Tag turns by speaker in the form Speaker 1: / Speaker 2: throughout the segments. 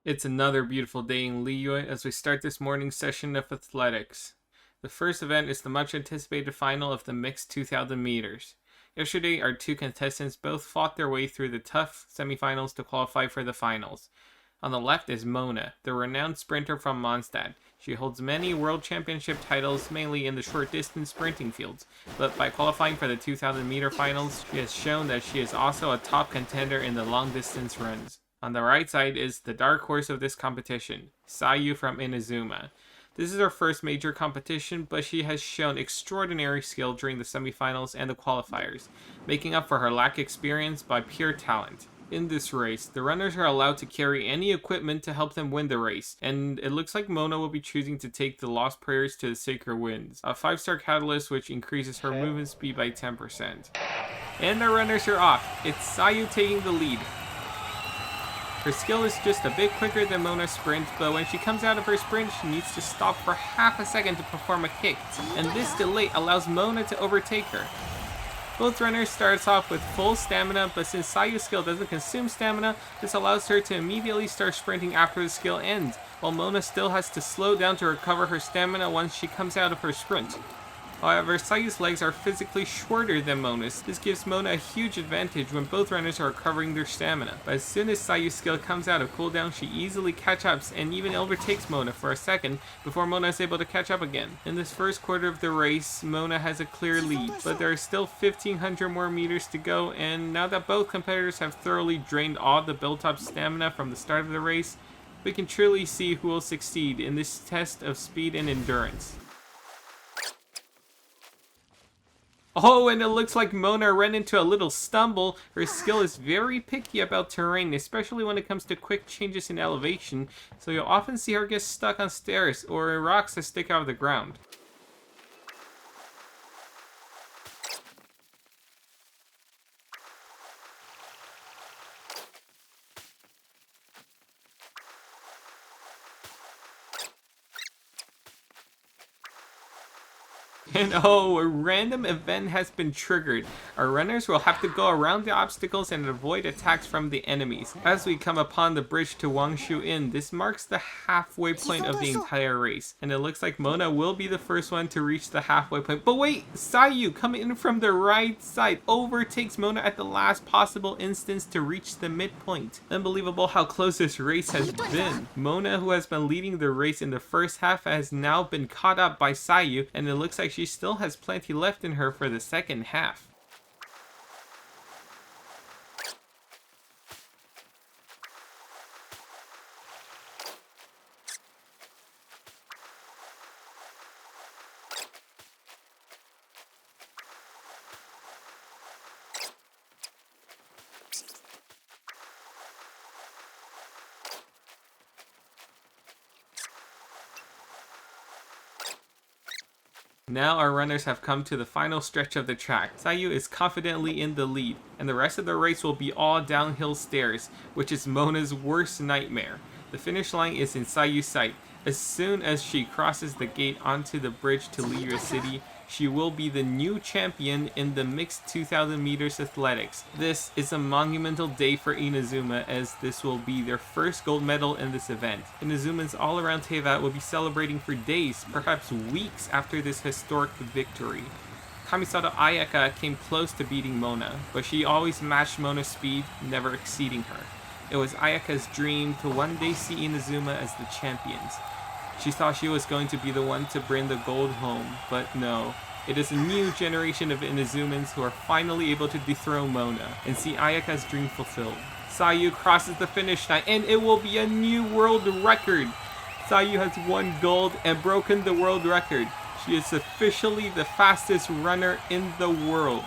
Speaker 1: It's another beautiful day in Liyue as we start this morning's session of athletics. The first event is the much anticipated final of the mixed 2000 meters. Yesterday, our two contestants both fought their way through the tough semifinals to qualify for the finals. On the left is Mona, the renowned sprinter from Mondstadt. She holds many world championship titles, mainly in the short distance sprinting fields, but by qualifying for the 2000 meter finals, she has shown that she is also a top contender in the long distance runs. On the right side is the dark horse of this competition, Sayu from Inazuma. This is her first major competition, but she has shown extraordinary skill during the semifinals and the qualifiers, making up for her lack of experience by pure talent. In this race, the runners are allowed to carry any equipment to help them win the race, and it looks like Mona will be choosing to take the Lost Prayers to the Sacred Winds, a 5-star catalyst which increases her movement speed by 10%. And the runners are off. It's Sayu taking the lead. Her skill is just a bit quicker than Mona's sprint, but when she comes out of her sprint, she needs to stop for half a second to perform a kick, and this delay allows Mona to overtake her. Both runners starts off with full stamina, but since Sayu's skill doesn't consume stamina, this allows her to immediately start sprinting after the skill ends, while Mona still has to slow down to recover her stamina once she comes out of her sprint. However, Sayu's legs are physically shorter than Mona's. This gives Mona a huge advantage when both runners are recovering their stamina. But as soon as Sayu's skill comes out of cooldown, she easily catch-ups and even overtakes Mona for a second before Mona is able to catch up again. In this first quarter of the race, Mona has a clear lead, but there are still 1,500 more meters to go, and now that both competitors have thoroughly drained all the built-up stamina from the start of the race, we can truly see who will succeed in this test of speed and endurance. Oh, and it looks like Mona ran into a little stumble. Her skill is very picky about terrain, especially when it comes to quick changes in elevation, so you'll often see her get stuck on stairs or rocks that stick out of the ground. And oh, a random event has been triggered. Our runners will have to go around the obstacles and avoid attacks from the enemies. As we come upon the bridge to Wangshu Inn, this marks the halfway point of the entire race. And it looks like Mona will be the first one to reach the halfway point. But wait, Sayu, coming in from the right side, overtakes Mona at the last possible instance to reach the midpoint. Unbelievable how close this race has been. Mona, who has been leading the race in the first half, has now been caught up by Sayu, and it looks like she still has plenty left in her for the second half. Now our runners have come to the final stretch of the track. Sayu is confidently in the lead, and the rest of the race will be all downhill stairs, which is Mona's worst nightmare. The finish line is in Sayu's sight. As soon as she crosses the gate onto the bridge to Liyue City, she will be the new champion in the mixed 2000 meters athletics. This is a monumental day for Inazuma, as this will be their first gold medal in this event. Inazuma's all-around Teyvat will be celebrating for days, perhaps weeks after this historic victory. Kamisato Ayaka came close to beating Mona, but she always matched Mona's speed, never exceeding her. It was Ayaka's dream to one day see Inazuma as the champions. She thought she was going to be the one to bring the gold home, but no. It is a new generation of Inazumans who are finally able to dethrone Mona and see Ayaka's dream fulfilled. Sayu crosses the finish line, and it will be a new world record! Sayu has won gold and broken the world record. She is officially the fastest runner in the world.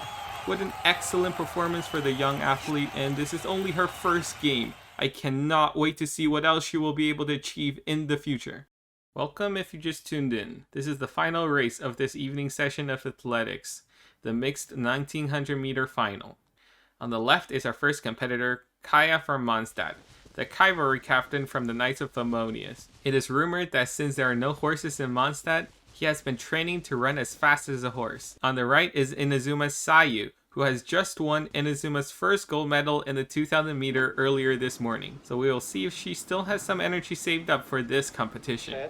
Speaker 1: What an excellent performance for the young athlete, and this is only her first game. I cannot wait to see what else she will be able to achieve in the future. Welcome if you just tuned in. This is the final race of this evening session of athletics, the mixed 1900 meter final. On the left is our first competitor, Kaya from Mondstadt, the cavalry captain from the Knights of Famonius. It is rumored that since there are no horses in Mondstadt, he has been training to run as fast as a horse. On the right is Inazuma's Sayu, who has just won Inazuma's first gold medal in the 2000 meter earlier this morning. So we will see if she still has some energy saved up for this competition.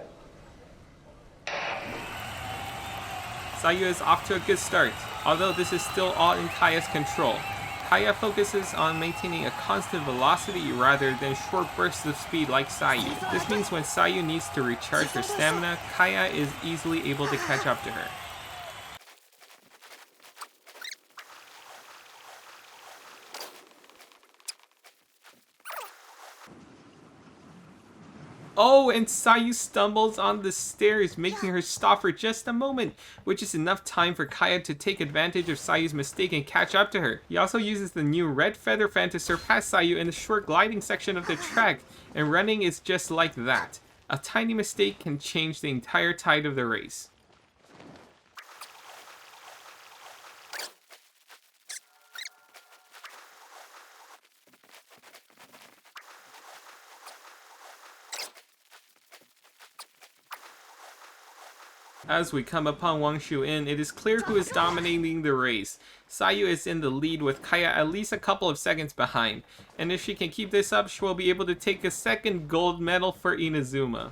Speaker 1: Sayu is off to a good start, although this is still all in Kaya's control. Kaya focuses on maintaining a constant velocity rather than short bursts of speed like Sayu. This means when Sayu needs to recharge her stamina, Kaya is easily able to catch up to her. Oh, and Sayu stumbles on the stairs, making her stop for just a moment, which is enough time for Kaya to take advantage of Sayu's mistake and catch up to her. He also uses the new red feather fan to surpass Sayu in the short gliding section of the track, and running is just like that. A tiny mistake can change the entire tide of the race. As we come upon Wang Shuin, it is clear who is dominating the race. Sayu is in the lead with Kaya at least a couple of seconds behind, and if she can keep this up, she will be able to take a second gold medal for Inazuma.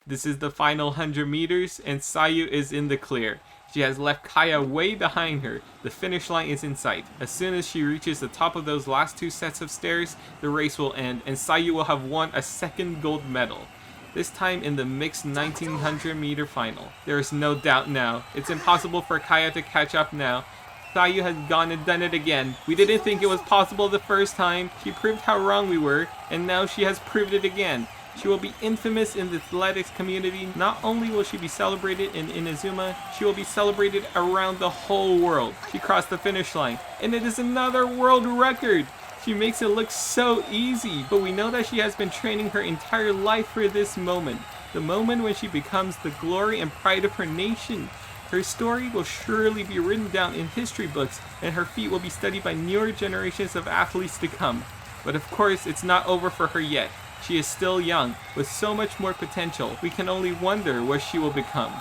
Speaker 1: This is the final 100 meters, and Sayu is in the clear. She has left Kaya way behind her. The finish line is in sight. As soon as she reaches the top of those last two sets of stairs, the race will end, and Sayu will have won a second gold medal. This time in the mixed 1900 meter final. There is no doubt now. It's impossible for Kaya to catch up now. Sayu has gone and done it again. We didn't think it was possible the first time. She proved how wrong we were, and now she has proved it again. She will be infamous in the athletics community. Not only will she be celebrated in Inazuma, she will be celebrated around the whole world. She crossed the finish line, and it is another world record. She makes it look so easy, but we know that she has been training her entire life for this moment. The moment when she becomes the glory and pride of her nation. Her story will surely be written down in history books, and her feat will be studied by newer generations of athletes to come. But of course, it's not over for her yet. She is still young, with so much more potential. We can only wonder what she will become.